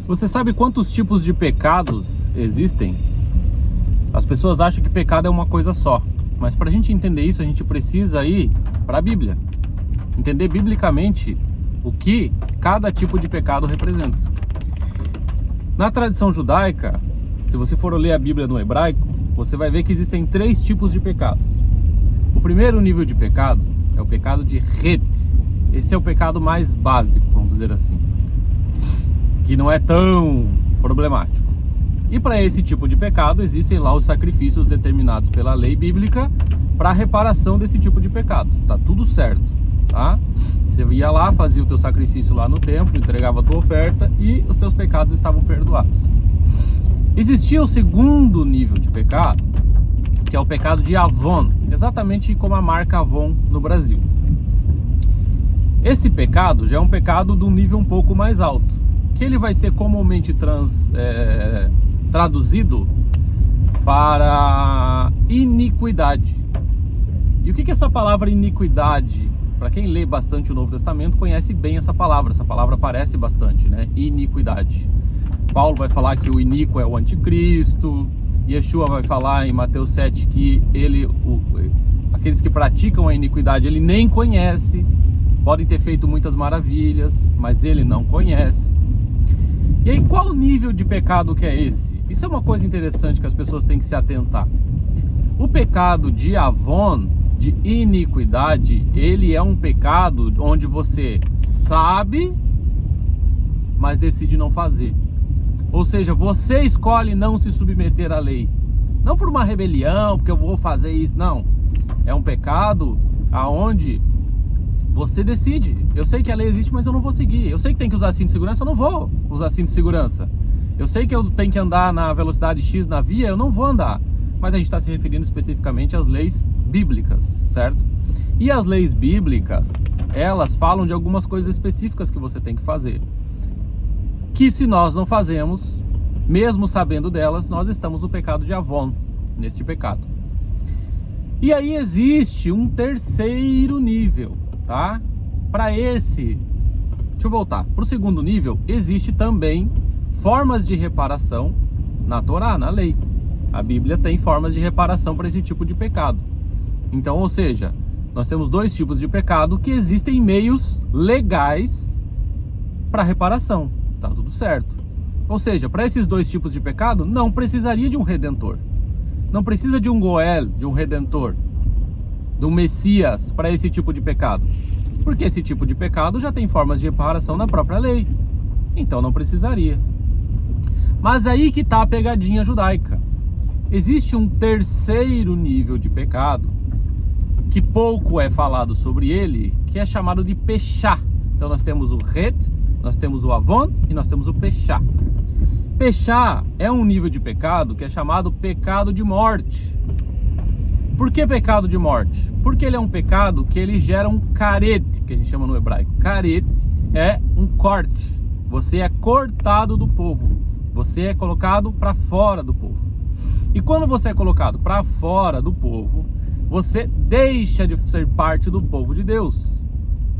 Você sabe quantos tipos de pecados existem? As pessoas acham que pecado é uma coisa só, mas para a gente entender isso, a gente precisa ir para a Bíblia, entender biblicamente o que cada tipo de pecado representa. Na tradição judaica, se você for ler a Bíblia no hebraico, você vai ver que existem 3 tipos de pecados. O primeiro nível de pecado é o pecado de Het. Esse é o pecado mais básico, vamos dizer assim, que não é tão problemático. E para esse tipo de pecado existem lá os sacrifícios determinados pela lei bíblica para a reparação desse tipo de pecado. Tá tudo certo, tá? Você ia lá, fazia o teu sacrifício lá no templo, entregava a tua oferta e os teus pecados estavam perdoados. Existia o segundo nível de pecado, que é o pecado de Avon, exatamente como a marca Avon no Brasil. Esse pecado já é um pecado de um nível um pouco mais alto, que ele vai ser comumente traduzido para iniquidade. E o que é essa palavra iniquidade? Para quem lê bastante o Novo Testamento, conhece bem essa palavra aparece bastante, né? Iniquidade. Paulo vai falar que o iníquo é o anticristo, Yeshua vai falar em Mateus 7 que aqueles que praticam a iniquidade ele nem conhece, podem ter feito muitas maravilhas, mas ele não conhece. E aí, qual nível de pecado que é esse? Isso é uma coisa interessante que as pessoas têm que se atentar. O pecado de Avon, de iniquidade, ele é um pecado onde você sabe, mas decide não fazer. Ou seja, você escolhe não se submeter à lei. Não por uma rebelião, porque eu vou fazer isso, não. É um pecado aonde você decide. Eu sei que a lei existe, mas eu não vou seguir. Eu sei que tem que usar cinto de segurança, eu não vou usar cinto de segurança. Eu sei que eu tenho que andar na velocidade X na via, eu não vou andar. Mas a gente está se referindo especificamente às leis bíblicas, certo? E as leis bíblicas, elas falam de algumas coisas específicas que você tem que fazer, que se nós não fazemos, mesmo sabendo delas, nós estamos no pecado de Avon, neste pecado. E aí existe um terceiro nível, tá? Deixa eu voltar. Para o segundo nível, existe também formas de reparação na Torá, na lei. A Bíblia tem formas de reparação para esse tipo de pecado. Então, ou seja, nós temos 2 tipos de pecado que existem meios legais para reparação. Tá tudo certo. Ou seja, para esses 2 tipos de pecado, não precisaria de um redentor. Não precisa de um Goel, de um redentor, de um Messias para esse tipo de pecado. Porque esse tipo de pecado já tem formas de reparação na própria lei. Então não precisaria. Mas aí que está a pegadinha judaica. Existe um terceiro nível de pecado, que pouco é falado sobre ele, que é chamado de Peshá. Então nós temos o Het, nós temos o Avon e nós temos o Peshá. Peshá é um nível de pecado que é chamado pecado de morte. Por que pecado de morte? Porque ele é um pecado que ele gera um karet, que a gente chama no hebraico. Karet é um corte. Você é cortado do povo. Você é colocado para fora do povo. E quando você é colocado para fora do povo, você deixa de ser parte do povo de Deus.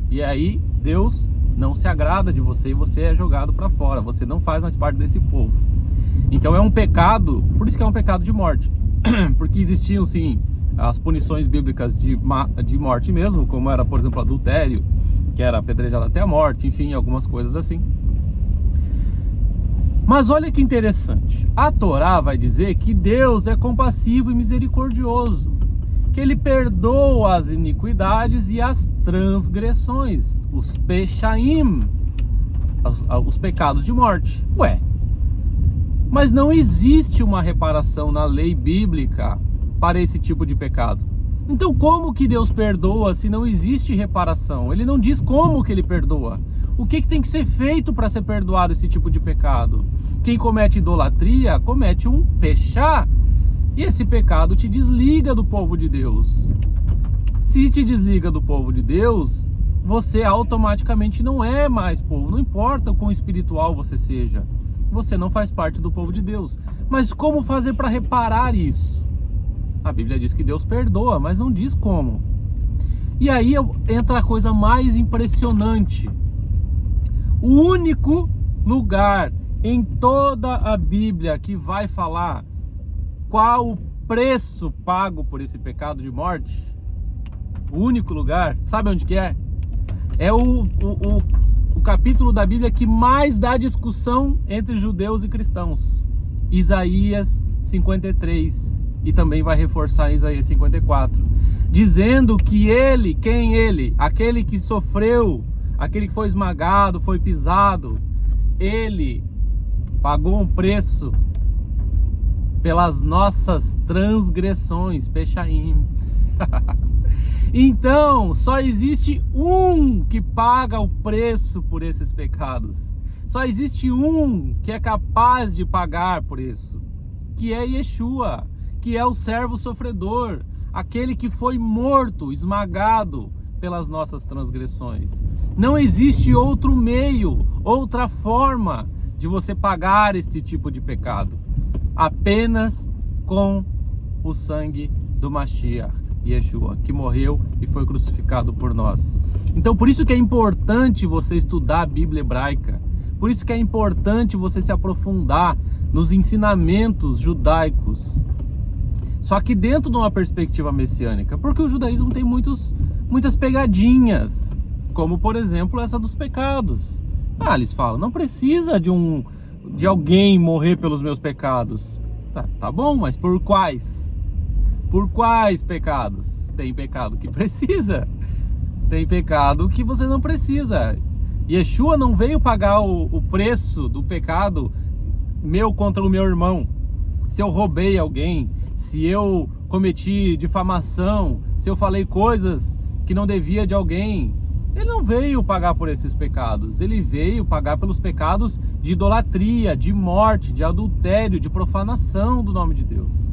E aí Deus não se agrada de você e você é jogado para fora. Você não faz mais parte desse povo. Então é um pecado, por isso que é um pecado de morte. Porque existiam sim as punições bíblicas de morte mesmo, como era, por exemplo, adultério, que era apedrejado até a morte, enfim, algumas coisas assim. Mas olha que interessante, a Torá vai dizer que Deus é compassivo e misericordioso, que Ele perdoa as iniquidades e as transgressões, os Peshaim, os pecados de morte. Ué, mas não existe uma reparação na lei bíblica para esse tipo de pecado. Então como que Deus perdoa se não existe reparação? Ele não diz como que Ele perdoa. O que tem que ser feito para ser perdoado esse tipo de pecado? Quem comete idolatria comete um pechá. E esse pecado te desliga do povo de Deus. Se te desliga do povo de Deus, você automaticamente não é mais povo. Não importa o quão espiritual você seja. Você não faz parte do povo de Deus. Mas como fazer para reparar isso? A Bíblia diz que Deus perdoa, mas não diz como. E aí entra a coisa mais impressionante. O único lugar em toda a Bíblia que vai falar qual o preço pago por esse pecado de morte, o único lugar, sabe onde que é? É o capítulo da Bíblia que mais dá discussão entre judeus e cristãos. Isaías 53. E também vai reforçar Isaías 54. Dizendo que ele, quem ele? Aquele que sofreu, aquele que foi esmagado, foi pisado, ele pagou um preço pelas nossas transgressões, Pechaim. Então, só existe um que paga o preço por esses pecados. Só existe um que é capaz de pagar por isso, que é Yeshua, que é o servo sofredor, aquele que foi morto, esmagado pelas nossas transgressões. Não existe outro meio, outra forma de você pagar este tipo de pecado, apenas com o sangue do Mashiach, Yeshua, que morreu e foi crucificado por nós. Então, por isso que é importante você estudar a Bíblia hebraica, por isso que é importante você se aprofundar nos ensinamentos judaicos, só que dentro de uma perspectiva messiânica, porque o judaísmo tem muitas pegadinhas, como por exemplo essa dos pecados. Eles falam, não precisa de alguém morrer pelos meus pecados. Tá bom, mas por quais? Por quais pecados? Tem pecado que precisa, tem pecado que você não precisa. Yeshua não veio pagar o preço do pecado meu contra o meu irmão. Se eu roubei alguém, se eu cometi difamação, se eu falei coisas que não devia de alguém, ele não veio pagar por esses pecados. Ele veio pagar pelos pecados de idolatria, de morte, de adultério, de profanação do nome de Deus.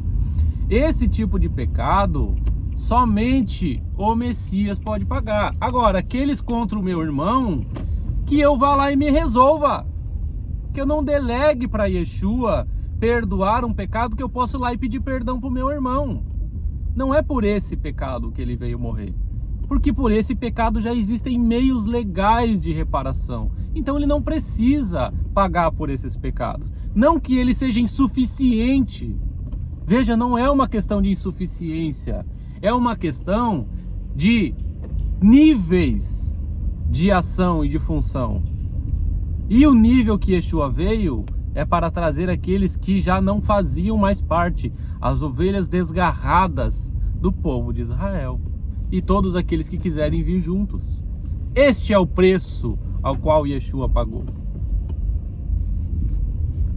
Esse tipo de pecado, somente o Messias pode pagar. Agora, aqueles contra o meu irmão, que eu vá lá e me resolva. Que eu não delegue para Yeshua perdoar um pecado, que eu posso ir lá e pedir perdão para o meu irmão. Não é por esse pecado que ele veio morrer, porque por esse pecado já existem meios legais de reparação. Então ele não precisa pagar por esses pecados. Não que ele seja insuficiente. Veja, não é uma questão de insuficiência, é uma questão de níveis de ação e de função. E o nível que Yeshua veio é para trazer aqueles que já não faziam mais parte, as ovelhas desgarradas do povo de Israel, e todos aqueles que quiserem vir juntos. Este é o preço ao qual Yeshua pagou.